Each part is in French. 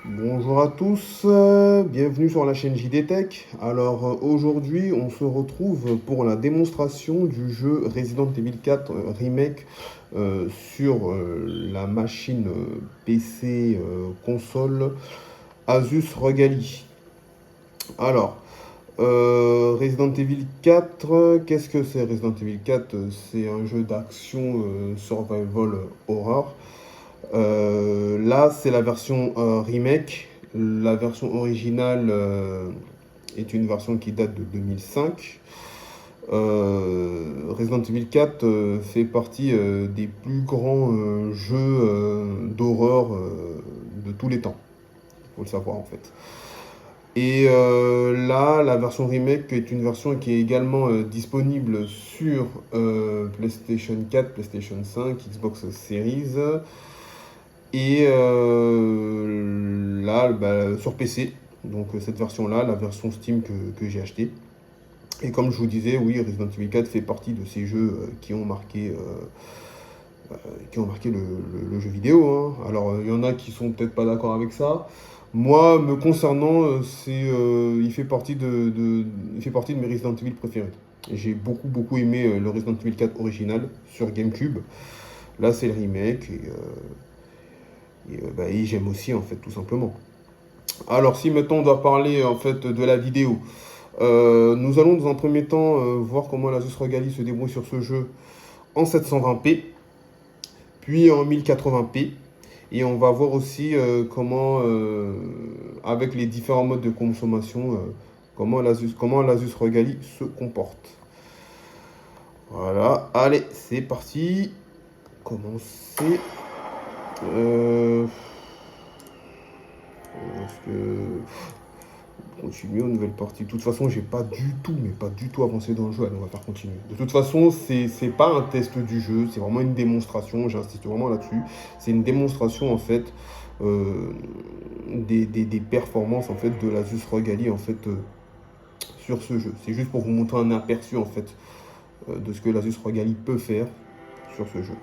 Bonjour à tous, bienvenue sur la chaîne JD Tech. Alors aujourd'hui on se retrouve pour la démonstration du jeu Resident Evil 4 Remake sur la machine PC console Asus ROG Ally. Alors Resident Evil 4, qu'est-ce que c'est Resident Evil 4? C'est un jeu d'action survival horror. Là, c'est la version remake. La version originale est une version qui date de 2005. Resident Evil 4 fait partie des plus grands jeux d'horreur de tous les temps. Il faut le savoir en fait. Et là, la version remake est une version qui est également disponible sur PlayStation 4, PlayStation 5, Xbox Series. Et là, bah, sur PC, donc cette version-là, la version Steam que j'ai achetée. Et comme je vous disais, oui, Resident Evil 4 fait partie de ces jeux qui ont marqué le jeu vidéo, hein. Alors, il y en a qui sont peut-être pas d'accord avec ça. Moi, me concernant, il fait partie de mes Resident Evil préférés. J'ai beaucoup aimé le Resident Evil 4 original sur GameCube. Là, c'est le remake et j'aime aussi en fait tout simplement. Alors si maintenant on doit parler en fait de la vidéo, nous allons dans un premier temps voir comment l'Asus ROG Ally se débrouille sur ce jeu en 720p, puis en 1080p, et on va voir aussi comment, avec les différents modes de consommation, comment l'Asus ROG Ally se comporte. Voilà, allez, c'est parti. Commencer. Euh, Parce que continuer aux nouvelles parties. De toute façon, j'ai pas du tout, mais pas du tout avancé dans le jeu. Allez, on va faire continuer. De toute façon, c'est pas un test du jeu, c'est vraiment une démonstration. J'insiste vraiment là-dessus. C'est une démonstration en fait euh, des performances en fait de l'Asus ROG Ally en fait sur ce jeu. C'est juste pour vous montrer un aperçu en fait de ce que l'Asus ROG Ally peut faire sur ce jeu.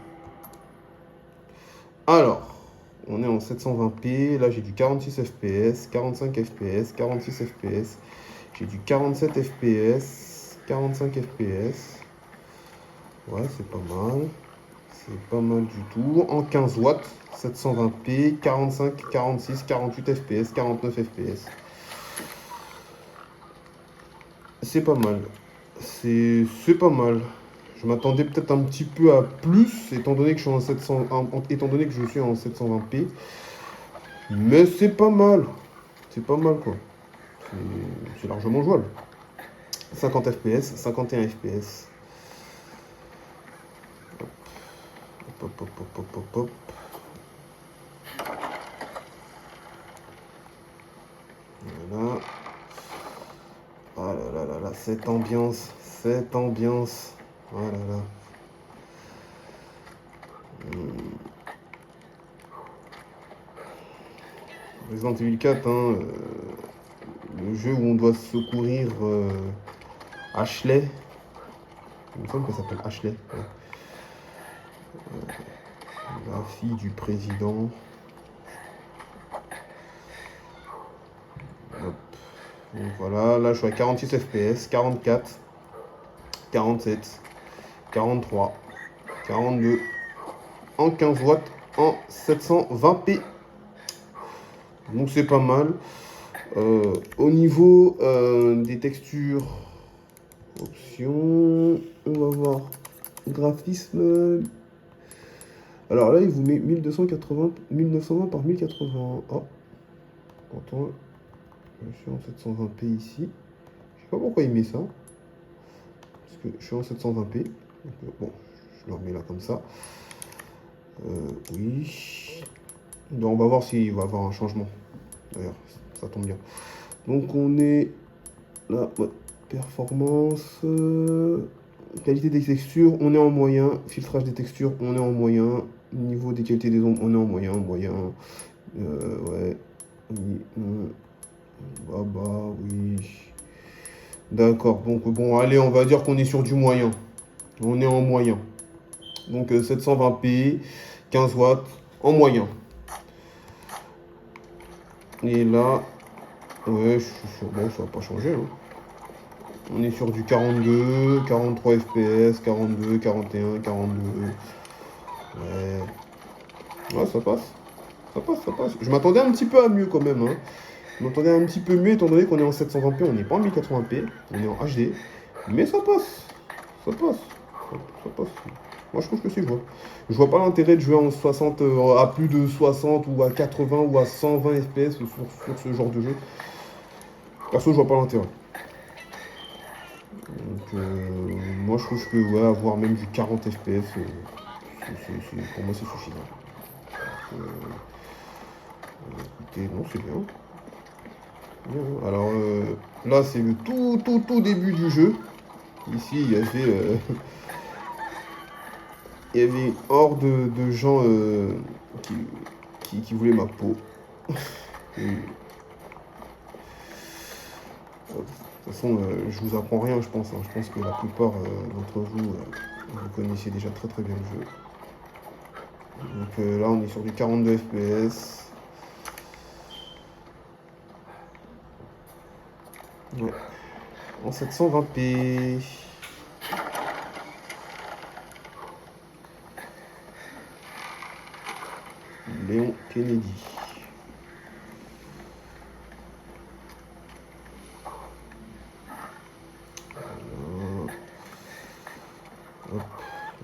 Alors, on est en 720p. Là, j'ai du 46 fps, 45 fps, 46 fps. J'ai du 47 fps, 45 fps. Ouais, c'est pas mal. C'est pas mal du tout. En 15 watts, 720p, 45, 46, 48 fps, 49 fps. C'est pas mal. C'est pas mal. Je m'attendais peut-être un petit peu à plus, étant donné que je suis en 700, étant donné que je suis en 720p. Mais c'est pas mal. C'est pas mal quoi. C'est largement jouable. 50 fps, 51 fps. Hop, hop, hop, hop, hop, hop. Voilà. Ah là là là là, cette ambiance, cette ambiance. Ah là là. Resident Evil 4, hein, le jeu où on doit secourir Ashley. Il me semble qu'elle s'appelle Ashley. Ouais. La fille du président. Hop. Donc voilà, là je suis à 46 fps, 44, 47, 43, 42, en 15 watts, en 720p. Donc c'est pas mal. Au niveau des textures, options, on va voir graphisme. Alors là, il vous met 1280, 1920 par 1080. Oh, attends, je suis en 720p ici. Je sais pas pourquoi il met ça. Parce que je suis en 720p. Donc, bon, je le remets là comme ça. Oui. Donc on va voir s'il va y avoir un changement. D'ailleurs, ça tombe bien. Donc on est là, ouais, performance, qualité des textures, on est en moyen, filtrage des textures, on est en moyen, niveau des qualités des ombres, on est en moyen, ouais, oui, bah, oui. D'accord, donc bon, allez, on va dire qu'on est sur du moyen. On est en moyen. Donc 720p, 15 watts, en moyen. Et là, ouais, je suis sûr, bon, ça va pas changer, hein. On est sur du 42, 43 FPS, 42, 41, 42. Ouais, ouais, ça passe. Ça passe, ça passe. Je m'attendais un petit peu à mieux quand même, hein. Je m'attendais un petit peu mieux étant donné qu'on est en 720p, on n'est pas en 1080p, on est en HD. Mais ça passe. Ça passe. Ça passe. Moi je trouve que c'est jouable. Je vois pas l'intérêt de jouer en 60, à plus de 60 ou à 80 ou à 120 FPS sur ce genre de jeu. Perso, je vois pas l'intérêt. Donc, moi je trouve que ouais, avoir même du 40 FPS, pour moi c'est suffisant. Écoutez, non, c'est bien. Bien. Alors là, c'est le tout début du jeu. Ici, il y avait une horde de gens qui voulaient ma peau. Et, de toute façon, je vous apprends rien, je pense, hein. Je pense que la plupart d'entre vous, vous connaissiez déjà très bien le jeu. Donc là, on est sur du 42 FPS. Ouais. En 720p. Léon Kennedy. Voilà. Hop,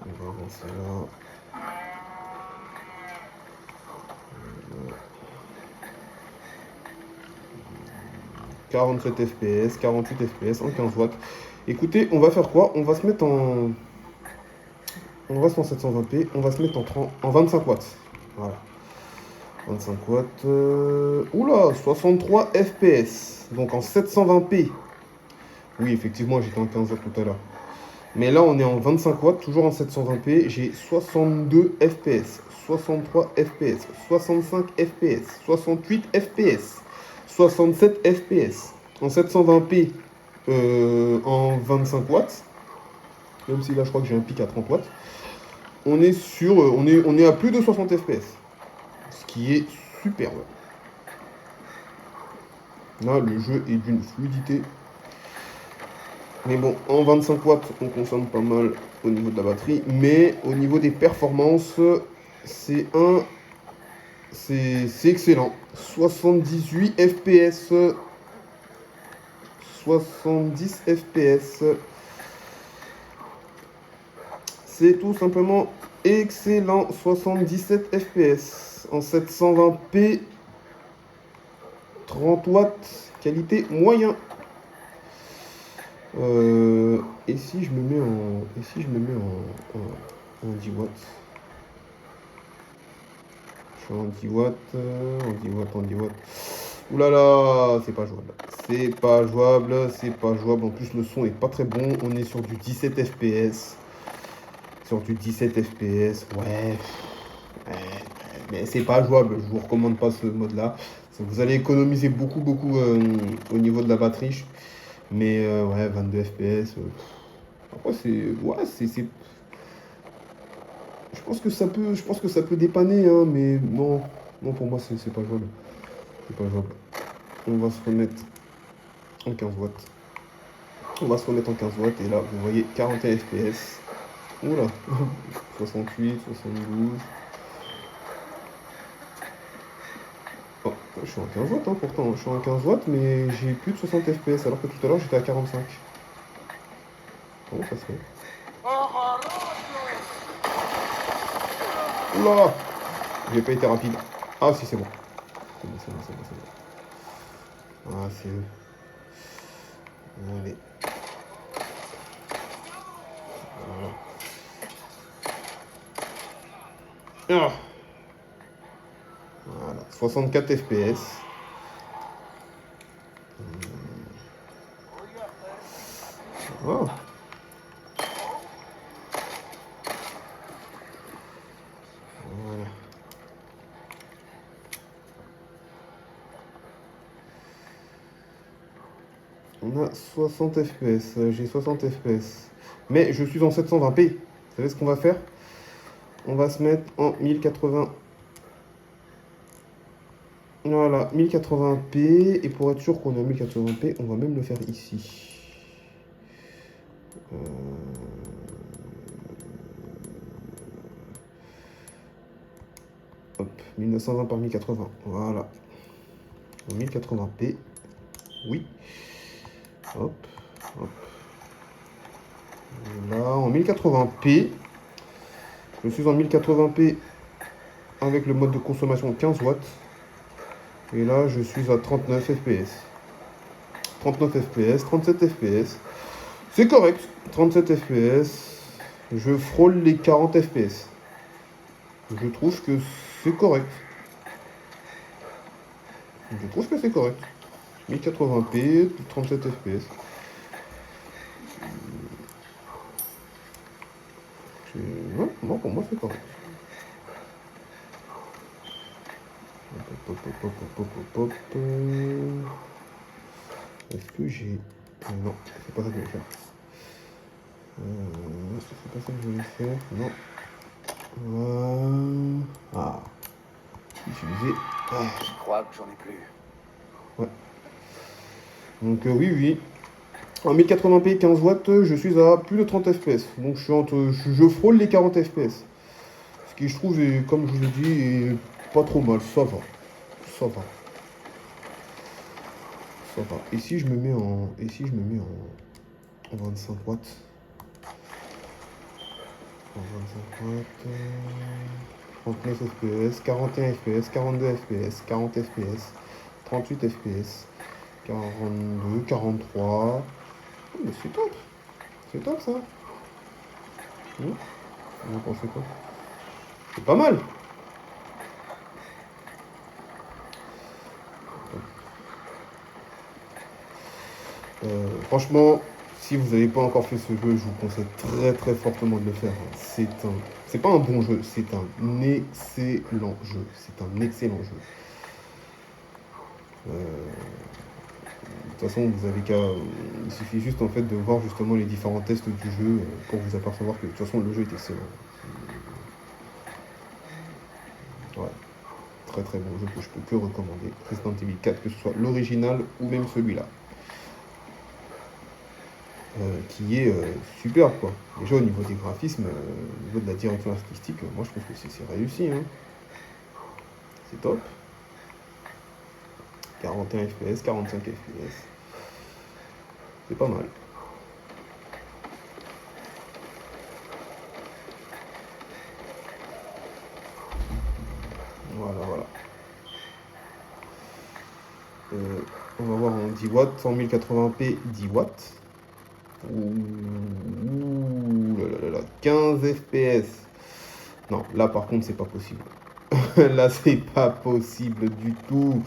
on va avancer là. 47 FPS, 48 FPS en 15 watts. Écoutez, on va faire quoi? On va se mettre en... On reste en 720p, on va se mettre en 25 watts. Voilà. 25 watts. Oula, 63 FPS. Donc en 720p. Oui, effectivement, j'étais en 15 watts tout à l'heure. Mais là, on est en 25 watts, toujours en 720p. J'ai 62 FPS, 63 FPS, 65 FPS, 68 FPS, 67 FPS. En 720p, en 25 watts. Même si là, je crois que j'ai un pic à 30 watts. On est sur, on est à plus de 60 FPS. Ce qui est superbe. Là, le jeu est d'une fluidité. Mais bon, en 25 watts, on consomme pas mal au niveau de la batterie. Mais au niveau des performances, c'est c'est excellent. 78 FPS. 70 FPS. C'est tout simplement excellent. 77 FPS. En 720p. 30 watts. Qualité moyen. Et si je me mets en. Et si je me mets en 10 watts. Je suis en 10 watts. En 10 watts, en 10 watts. Ouh là là, c'est pas jouable. C'est pas jouable, c'est pas jouable. En plus, le son est pas très bon. On est sur du 17 FPS. Sur du 17 FPS, ouais. Mais c'est pas jouable. Je vous recommande pas ce mode-là. Vous allez économiser beaucoup au niveau de la batterie. Mais ouais, 22 FPS. Après, c'est. Ouais, je pense que ça peut dépanner, hein, mais non. Non, pour moi, c'est pas jouable. C'est pas jouable. On va se remettre en 15 watts. On va se remettre en 15 watts et là, vous voyez 41 FPS. Oula, 68, 72. Oh, je suis en 15 watts, hein, pourtant. Je suis en 15 watts, mais j'ai plus de 60 FPS alors que tout à l'heure j'étais à 45. Comment ça se fait? Oula, j'ai pas été rapide. Ah si, c'est bon. C'est bon, c'est bon, c'est bon, c'est bon. Ah, c'est eux. Allez. Voilà. Ah. Voilà. 64 FPS. Oh. Voilà. On a 60 FPS. J'ai 60 FPS. Mais je suis en 720p. Vous savez ce qu'on va faire? On va se mettre en 1080. Voilà, 1080p. Et pour être sûr qu'on est en 1080p, on va même le faire ici. Hop, 1920 par 1080. Voilà. En 1080p. Oui. Hop, hop. Là, en 1080p. Je suis en 1080p avec le mode de consommation 15 watts. Et là, je suis à 39 fps. 39 fps, 37 fps. C'est correct. 37 fps. Je frôle les 40 fps. Je trouve que c'est correct. Je trouve que c'est correct. 1080p, 37 fps. Ouais, non, pour moi, c'est correct. Hop, hop, hop, hop, hop, hop, hop. Est-ce que j'ai... Non, c'est pas ça que je vais faire. C'est pas ça que je vais faire. Non. Ah. Utiliser. Ah. Je crois que j'en ai plus. Ouais. Donc oui, oui. En 1080p 15 watts, je suis à plus de 30 fps. Donc je frôle les 40 fps. Ce qui je trouve, comme je vous l'ai dit, est pas trop mal. Ça va. Ça va. Ça va. Et si je me mets en. Et si je me mets en 25 watts. En 25 watts. 39 fps, 41 fps, 42 fps, 40 fps, 38 fps, 42, 43. Oh, mais c'est top. C'est top ça. Vous en pensez quoi? C'est pas mal. Franchement, si vous n'avez pas encore fait ce jeu, je vous conseille très très fortement de le faire. C'est pas un bon jeu, c'est un excellent jeu. C'est un excellent jeu. De toute façon, vous avez qu'à, il suffit juste en fait de voir justement les différents tests du jeu pour vous apercevoir que de toute façon le jeu est excellent. Ouais, très très bon jeu que je peux que recommander. Resident Evil 4, que ce soit l'original ou même celui-là. Qui est super quoi. Déjà au niveau des graphismes, au niveau de la direction artistique, moi je trouve que c'est réussi. Hein. C'est top. 41 fps, 45 fps. C'est pas mal. Voilà, voilà. On va voir en 10 watts, en 1080p 10 watts. Ouh là là là, 15 fps. Non, là par contre c'est pas possible. Là c'est pas possible du tout.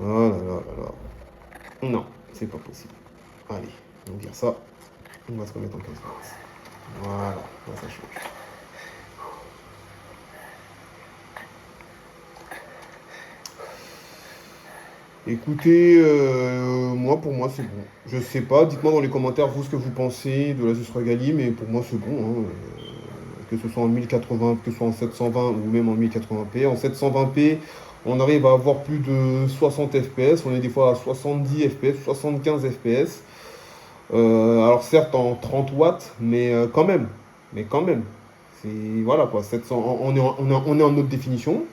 Oh là là là là. Non, c'est pas possible. Allez, on va dire ça. On va se remettre en 15 watts. Voilà, là, ça change. Écoutez, moi pour moi c'est bon. Je sais pas, dites-moi dans les commentaires vous ce que vous pensez de l'Asus Regali, mais pour moi c'est bon. Hein. Que ce soit en 1080, que ce soit en 720 ou même en 1080p. En 720p, on arrive à avoir plus de 60 fps. On est des fois à 70 fps, 75 fps. Alors certes en 30 watts, mais quand même. Mais quand même. C'est voilà quoi, 700, on est en haute définition.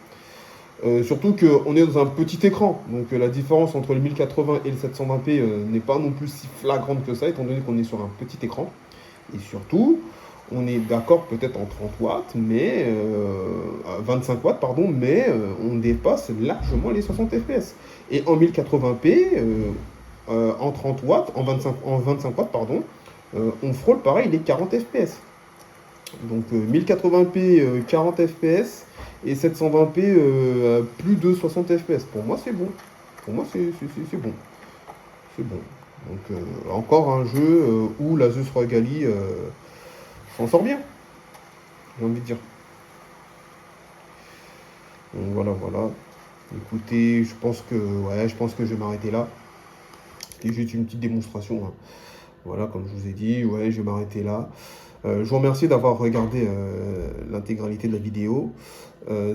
Surtout qu'on est dans un petit écran, donc la différence entre le 1080 et le 720p n'est pas non plus si flagrante que ça, étant donné qu'on est sur un petit écran. Et surtout, on est d'accord peut-être en 30 watts, mais 25 watts, pardon, mais on dépasse largement les 60 fps. Et en 1080p, en 30 watts, en 25 watts, pardon, on frôle pareil les 40 fps. Donc 1080p 40 fps et 720p plus de 60 fps. Pour moi c'est bon. Pour moi c'est bon. C'est bon. Donc encore un jeu où l'Asus Regali s'en sort bien. J'ai envie de dire. Donc voilà, voilà. Écoutez, je pense que je vais m'arrêter là. C'était juste une petite démonstration. Hein. Voilà, comme je vous ai dit, ouais, je vais m'arrêter là. Je vous remercie d'avoir regardé l'intégralité de la vidéo.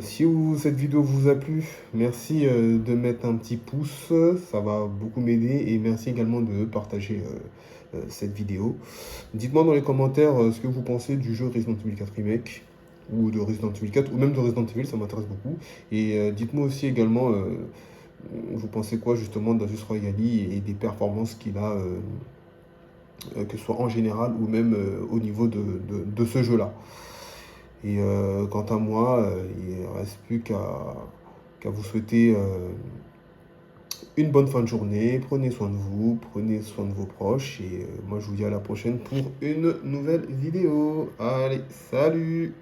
Si cette vidéo vous a plu, merci de mettre un petit pouce, ça va beaucoup m'aider et merci également de partager cette vidéo. Dites-moi dans les commentaires ce que vous pensez du jeu Resident Evil 4 Remake ou de Resident Evil 4 ou même de Resident Evil, ça m'intéresse beaucoup. Et dites-moi aussi également vous pensez quoi justement d'Asus Roy Gali et des performances qu'il a, que ce soit en général ou même au niveau de ce jeu-là. Et quant à moi, il ne reste plus qu'à vous souhaiter une bonne fin de journée. Prenez soin de vous, prenez soin de vos proches. Et moi, je vous dis à la prochaine pour une nouvelle vidéo. Allez, salut!